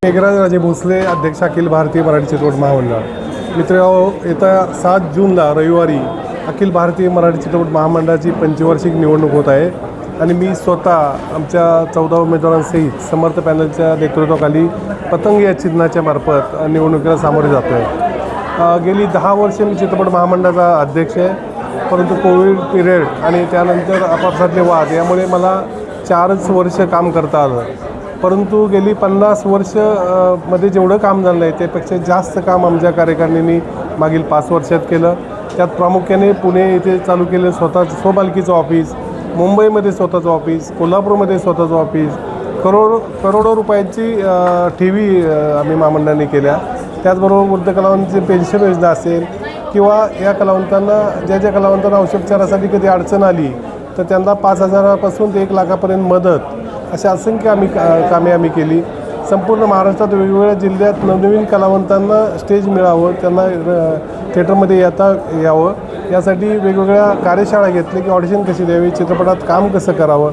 मेघराज राजे भोसले, अध्यक्ष अखिल भारतीय मराठी चित्रपट महामंडळ. मित्रांनो, येत्या 7 जूनला रविवारी अखिल भारतीय मराठी चित्रपट महामंडळाची पंचवार्षिक निवडणूक होत आहे आणि मी स्वतः आमच्या 14 उमेदवारांसहित समर्थ पॅनलच्या नेतृत्वाखाली पतंग या चिन्हाच्या मार्फत निवडणुकीला सामोरे जातो आहे. गेली 10 वर्षे मी चित्रपट महामंडळाचा अध्यक्ष आहे, परंतु कोविड पिरियड आणि त्यानंतर आपापसातले वाद यामुळे मला 4च वर्ष काम करता आलं. परंतु गेली 50 वर्ष मध्ये जेवढं काम झालं आहे त्यापेक्षा जास्त काम आमच्या कार्यकारिणींनी मागील 5 वर्षात केलं. त्यात प्रामुख्याने पुणे येथे चालू केलं स्वमालकीचं ऑफिस, मुंबईमध्ये स्वतःचं ऑफिस, कोल्हापूरमध्ये स्वतःचं ऑफिस, करोडो रुपयांची ठेवी आम्ही महामंडळाने केल्या. त्याचबरोबर वृद्ध कलावंतांची पेन्शन योजना असेल किंवा या कलावंतांना ज्या कलावंतांना औषधोपचारासाठी कधी अडचण आली तर त्यांना 5,000पासून ते 1 लाखापर्यंत मदत, अशा असंख्य कामे आम्ही केली. संपूर्ण महाराष्ट्रात वेगवेगळ्या जिल्ह्यात नवनवीन कलावंतांना स्टेज मिळावं, त्यांना थिएटरमध्ये यावं यासाठी वेगवेगळ्या कार्यशाळा घेतल्या की ऑडिशन कशी द्यावी, चित्रपटात काम कसं करावं.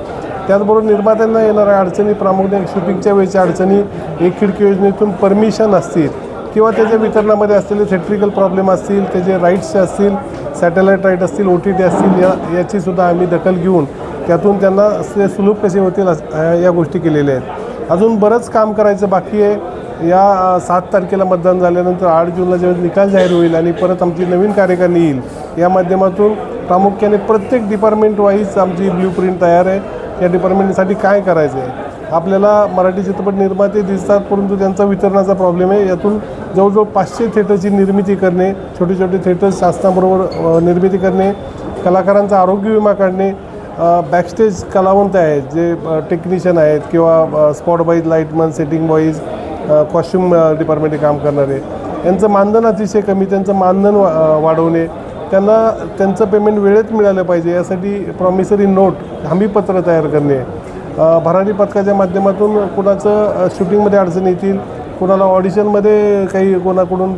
त्याचबरोबर निर्मात्यांना येणाऱ्या अडचणी, प्रामुख्याने शूटिंगच्या वेळच्या अडचणी, एक खिडकी योजनेतून परमिशन असतील किंवा त्याच्या वितरणामध्ये असलेले थिएट्रिकल प्रॉब्लेम असतील, त्याचे राईट्स असतील, सॅटेलाईट राईट असतील, OTT असतील, याचीसुद्धा आम्ही दखल घेऊन त्यातून त्यांना सुलभ कसे होतील या गोष्टी केलेल्या आहेत. अजून बरंच काम करायचं बाकी आहे. या 7 तारखेला मतदान झाल्यानंतर 8 जूनला जेव्हा निकाल जाहीर होईल आणि परत आमची नवीन कार्यकारिणी येईल, या माध्यमातून प्रामुख्याने प्रत्येक डिपार्टमेंट वाईज आमची ब्ल्यूप्रिंट तयार आहे. या डिपार्टमेंटसाठी काय करायचं आहे. आपल्याला मराठी चित्रपट निर्माते दिसतात, परंतु त्यांचा वितरणाचा प्रॉब्लेम आहे. यातून जवळजवळ 500 थिएटरची निर्मिती करणे, छोटे छोटे थिएटर्स शासनाबरोबर निर्मिती करणे, कलाकारांचा आरोग्य विमा काढणे, बॅकस्टेज कलावंत आहेत जे टेक्निशियन आहेत किंवा spot boys, lightman, setting boys, costume डिपार्टमेंटमध्ये काम करणारे, यांचं मानधन अतिशय कमी, त्यांचं मानधन वाढवणे, त्यांना त्यांचं पेमेंट वेळेत मिळालं पाहिजे यासाठी प्रॉमिसरी नोट, हमीपत्र तयार करणे, भरारी पथकाच्या माध्यमातून कुणाचं शूटिंगमध्ये अडचण येतील, कोणाला ऑडिशनमध्ये काही कोणाकडून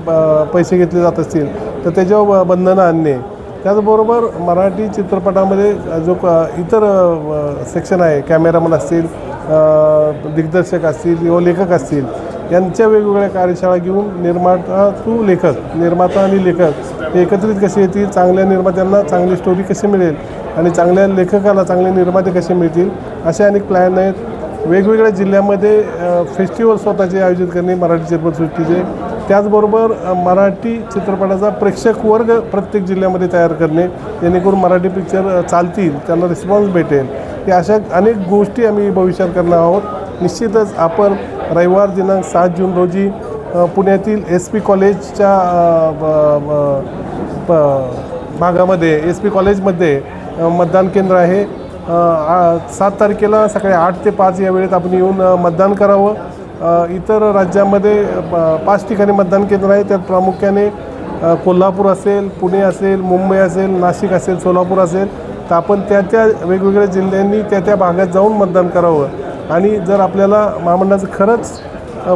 पैसे घेतले जात असतील तर त्याच्यावर बंधनं आणणे. त्याचबरोबर मराठी चित्रपटामध्ये जो इतर सेक्शन आहे, कॅमेरामन असतील, दिग्दर्शक असतील किंवा लेखक असतील, यांच्या वेगवेगळ्या कार्यशाळा घेऊन निर्माता आणि लेखक एकत्रित कसे येतील, चांगल्या निर्मात्यांना चांगली स्टोरी कशी मिळेल आणि चांगल्या लेखकाला चांगले निर्माते कसे मिळतील, असे अनेक प्लॅन आहेत. वेगवेगळ्या जिल्ह्यामध्ये फेस्टिवल स्वतःचे आयोजित करणे मराठी चित्रपटसृष्टीचे. त्याचबरोबर मराठी चित्रपटाचा प्रेक्षक वर्ग प्रत्येक जिल्ह्यामध्ये तयार करणे, जेणेकरून मराठी पिक्चर चालतील, त्यांना रिस्पॉन्स भेटेल. या अशा अनेक गोष्टी आम्ही भविष्यात करणार आहोत. निश्चितच आपण रविवार दिनांक 7 जून रोजी पुण्यातील SP कॉलेजच्या भागामध्ये, SP कॉलेजमध्ये मतदान केंद्र आहे. 7 तारखेला सकाळी 8 ते 5 या वेळेत आपण येऊन मतदान करावं. इतर राज्यामध्ये 5 ठिकाणी मतदान केंद्र आहे. त्यात प्रामुख्याने कोल्हापूर असेल, पुणे असेल, मुंबई असेल, नाशिक असेल, सोलापूर असेल. तर आपण त्या वेगवेगळ्या जिल्ह्यांनी त्या भागात जाऊन मतदान करावं. आणि जर आपल्याला महामंडळाचं खरंच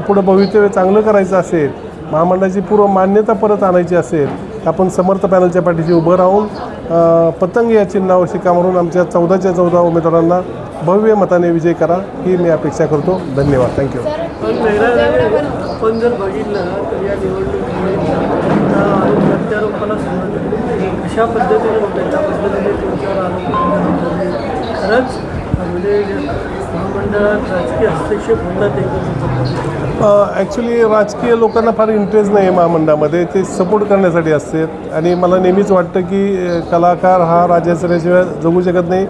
पुढं भवितव्य चांगलं करायचं असेल, महामंडळाची पूर्व मान्यता परत आणायची असेल, तर आपण समर्थ पॅनलच्या पाठीशी उभं राहून पतंग या चिन्हावर शिक्का मारून आमच्या 14च्या 14 उमेदवारांना भव्य मताने विजय करा, ही मी अपेक्षा करतो. धन्यवाद. थँक्यू. पण जर बघितलं तर या निवडणुकीमध्ये प्रत्यारोपाला सुरुवात अशा पद्धतीने होतं, त्या पद्धतीने तुमच्यावर आरोप खरंच म्हणजे महामंडळात राजकीय हस्तक्षेप होतात. ॲक्च्युली राजकीय लोकांना फार इंटरेस्ट नाही आहे महामंडळामध्ये, ते सपोर्ट करण्यासाठी असते. आणि मला नेहमीच वाटतं की कलाकार हा राजाश्रयाशिवाय जगू शकत नाही.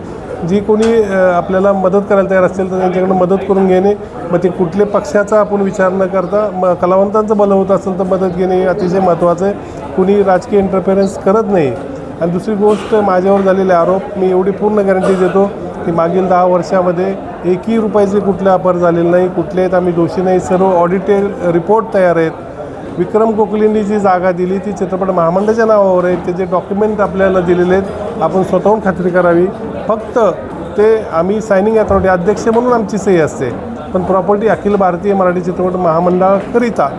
जी कोणी आपल्याला मदत करायला तयार असेल तर त्यांच्याकडनं मदत करून घेणे, मग ते कुठल्या पक्षाचा आपण विचार न करता कलावंतांचं भलं होत असेल तर मदत घेणे अतिशय महत्त्वाचं आहे. कुणी राजकीय इंटरफेरन्स करत नाही. आणि दुसरी गोष्ट, माझ्यावर झालेले आरोप मी एवढी पूर्ण गॅरंटी देतो की मागील 10 वर्षामध्ये 1ही रुपयाचे कुठले अपार झालेले नाही, कुठले आहेत आम्ही दोषी नाही. सर्व ऑडिटेड रिपोर्ट तयार आहेत. विक्रम कोकलेंनी जी जागा दिली ती चित्रपट महामंडळाच्या नावावर आहे, त्याचे डॉक्युमेंट आपल्याला दिलेले आहेत. आपण स्वतःहून खात्री करावी. फक्त ते आम्ही सायनिंग अथॉरिटी अध्यक्ष म्हणून आमची सही असते, पण प्रॉपर्टी अखिल भारतीय मराठी चित्रपट महामंडळाकरिता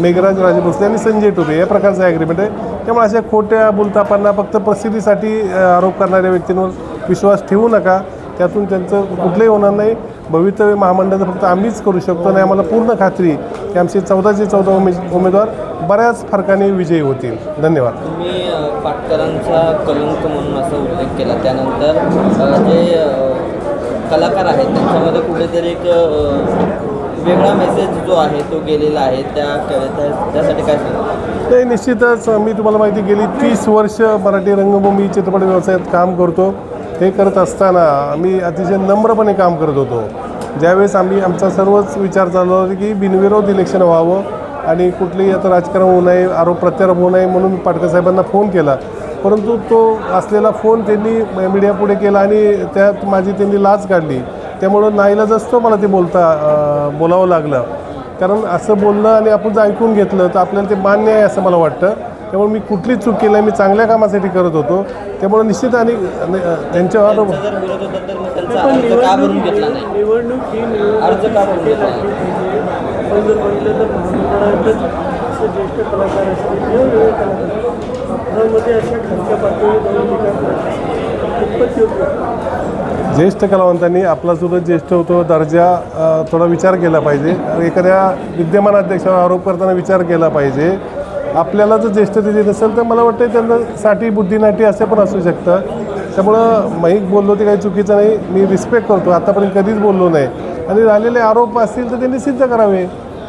मेघराज राजे भोसले आणि संजय टोपे या प्रकारचं ॲग्रीमेंट आहे. त्यामुळे अशा खोट्या बोलतापांना, फक्त प्रसिद्धीसाठी आरोप करणाऱ्या व्यक्तींवर विश्वास ठेवू नका. त्यातून त्यांचं कुठलंही होणार नाही. भवितव्य महामंडळाचं फक्त आम्हीच करू शकतो आणि आम्हाला पूर्ण खात्री की आमचे 14चे 14 उमेदवार बऱ्याच फरकाने विजयी होतील. धन्यवाद. तुम्ही पाटकरांचा कलंक म्हणून असा उल्लेख केला, त्यानंतर जे कलाकार आहेत त्यांच्यामध्ये कुठेतरी एक वेगळा मेसेज जो आहे तो गेलेला आहे, त्यासाठी काय सांगा? ते निश्चितच मी तुम्हाला माहिती गेली 30 वर्ष मराठी रंगभूमी चित्रपट व्यवसायात काम करतो. हे करत असताना आम्ही अतिशय नम्रपणे काम करत होतो. ज्यावेळेस आमचा सर्वच विचार चालू होता की बिनविरोध इलेक्शन व्हावं आणि कुठलेही आता राजकारण होऊ नये, आरोप प्रत्यारोप होऊ नये म्हणून पाटकर साहेबांना फोन केला. परंतु तो असलेला फोन त्यांनी मीडियापुढे केला आणि त्यात माझी त्यांनी लाच काढली. त्यामुळं नाईलाज असतो मला ते बोलावं लागलं, कारण असं बोलणं आणि आपण जर ऐकून घेतलं तर आपल्याला ते मान्य आहे असं मला वाटतं. त्यामुळे मी कुठलीच चूक केली मी चांगल्या कामासाठी करत होतो. त्यामुळे निश्चित आणि त्यांच्यावर जर विरोध होता तर मग त्यांचा अर्ज का भरून घेतला नाही? निवडणूक ही अर्ज का भरून घेतला नाही? आपण जर बघितलं तर महामंडळातच असे ज्येष्ठ कलाकार असतील किंवा वेगळे कलाकार घरामध्ये अशा खालच्या पातळीवर जाऊन कितपत योग्य? ज्येष्ठ कलावंतांनी आपलासुद्धा ज्येष्ठ होतो दर्जा थोडा विचार केला पाहिजे. एखाद्या विद्यमान अध्यक्षावर आरोप करताना विचार केला पाहिजे. आपल्याला जर ज्येष्ठतेची नसेल तर मला वाटतं त्यांना साठी बुद्धिनाटी असे पण असू शकतं. त्यामुळं मी बोललो ते काही चुकीचं नाही, मी रिस्पेक्ट करतो, आतापर्यंत कधीच बोललो नाही. आणि राहिलेले आरोप असतील तर त्यांनी सिद्ध करावे.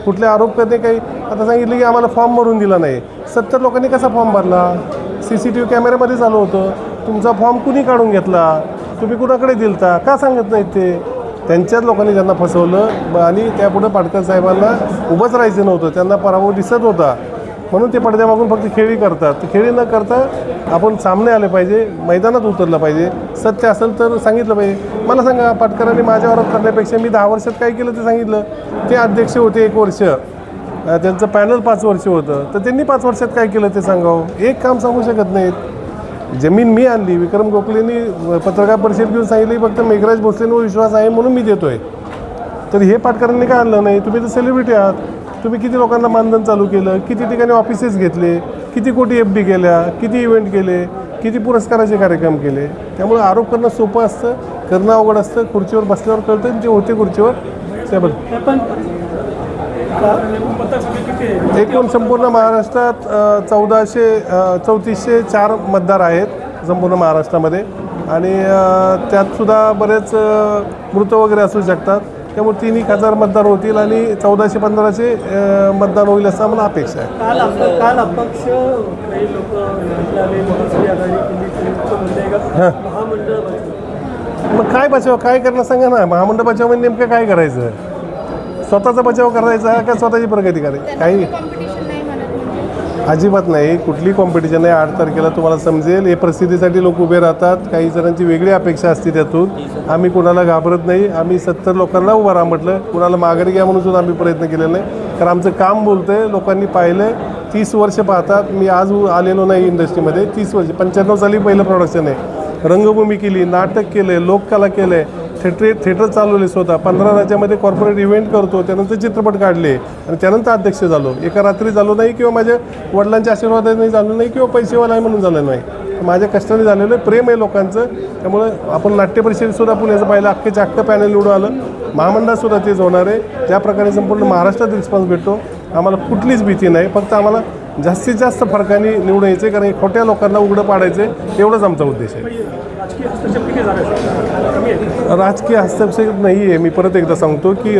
कुठले आरोप करणे काही आता सांगितलं की आम्हाला फॉर्म भरून दिला नाही. 70 लोकांनी कसा फॉर्म भरला? CCTV कॅमेऱ्यामध्ये चालू होतं. तुमचा फॉर्म कुणी काढून घेतला? तुम्ही कुणाकडे दिलता? का सांगत नाहीत ते? त्यांच्याच लोकांनी त्यांना फसवलं आणि त्यापुढं पाटकर साहेबांना उभंच राहायचं नव्हतं. त्यांना पराभव दिसत होता म्हणून ते पडद्यामागून फक्त खेळी करतात. खेळी न करता आपण सामने आले पाहिजे, मैदानात उतरलं पाहिजे. सत्य असेल तर सांगितलं पाहिजे. मला सांगा, पाटकरांनी माझ्यावर करण्यापेक्षा मी 10 वर्षात काय केलं ते सांगितलं. ते अध्यक्ष होते 1 वर्ष, त्यांचं पॅनल 5 वर्ष होतं, तर त्यांनी 5 वर्षात काय केलं ते सांगावं. एक काम सांगू शकत नाहीत. जमीन मी आणली, विक्रम गोखलेंनी पत्रकार परिषद घेऊन सांगितली फक्त मेघराज भोसलेंवर विश्वास आहे म्हणून मी देतोय. तर हे पाटकरांनी काय आणलं नाही? तुम्ही तर सेलिब्रिटी आहात. तुम्ही किती लोकांना मानधन चालू केलं, किती ठिकाणी ऑफिसेस घेतले, किती कोटी FD केल्या, किती इव्हेंट केले, किती पुरस्काराचे कार्यक्रम केले. त्यामुळे आरोप करणं सोपं असतं, करणं अवघड असतं. खुर्चीवर बसल्यावर कळतं जे होते खुर्चीवर त्याबद्दल. पण एकूण संपूर्ण महाराष्ट्रात 3404 मतदार आहेत संपूर्ण महाराष्ट्रामध्ये आणि त्यातसुद्धा बरेच मृत वगैरे असू शकतात. त्यामुळे 3,000 मतदार होतील आणि 1415चे मतदान होईल असं आम्हाला अपेक्षा आहे. काल अपक्ष काही लोक आले, महाराष्ट्र आघाडी केली, महामंडळ मग काय बचाव काय करणं सांगा ना. महामंडळ बचाव म्हणजे नेमकं काय करायचं? स्वतःचा बचाव करायचा का स्वतःची प्रगती करायची? काही अजिबात नाही, कुठली कॉम्पिटिशन नाही. 8 तारखेला तुम्हाला समजेल. हे प्रसिद्धीसाठी लोक उभे राहतात. काही जणांची वेगळी अपेक्षा असते त्यातून. आम्ही कुणाला घाबरत नाही. आम्ही 70 लोकांना उभं राहा म्हटलं, कुणाला माघारी घ्या म्हणून सुद्धा आम्ही प्रयत्न केलेला नाही. कारण आमचं काम बोलतं आहे, लोकांनी पाहिलं. 30 वर्ष पाहतात. मी आज आलेलो नाही इंडस्ट्रीमध्ये. 30 वर्ष 95 साली पहिलं प्रोडक्शन आहे. रंगभूमी केली, नाटक केलं, लोककला केलं आहे, थिएटर चालवले स्वतः. 15 राज्यामध्ये कॉर्पोरेट इव्हेंट करतो. त्यानंतर चित्रपट काढले आणि त्यानंतर अध्यक्ष झालो. एका रात्री झालो नाही किंवा माझ्या वडिलांच्या आशीर्वादाने झालो नाही किंवा पैसेवाला आहे म्हणून झालं नाही. माझ्या कष्टाने झालेलं आहे. प्रेम आहे लोकांचं. त्यामुळे आपण नाट्य परिषदेतसुद्धा पुण्याचं पाहिलं, अख्खेच्या अख्खं पॅनल निवडून आलं. महामंडळातसुद्धा तेच होणार आहे. ज्या प्रकारे संपूर्ण महाराष्ट्रात रिस्पॉन्स भेटतो, आम्हाला कुठलीच भीती नाही. फक्त आम्हाला जास्तीत जास्त फरकाने निवडून यायचे, कारण खोट्या लोकांना उघडं पाडायचे एवढंच आमचा उद्देश आहे. राजकीय हस्तक्षेप नाही आहे. मी परत एकदा सांगतो की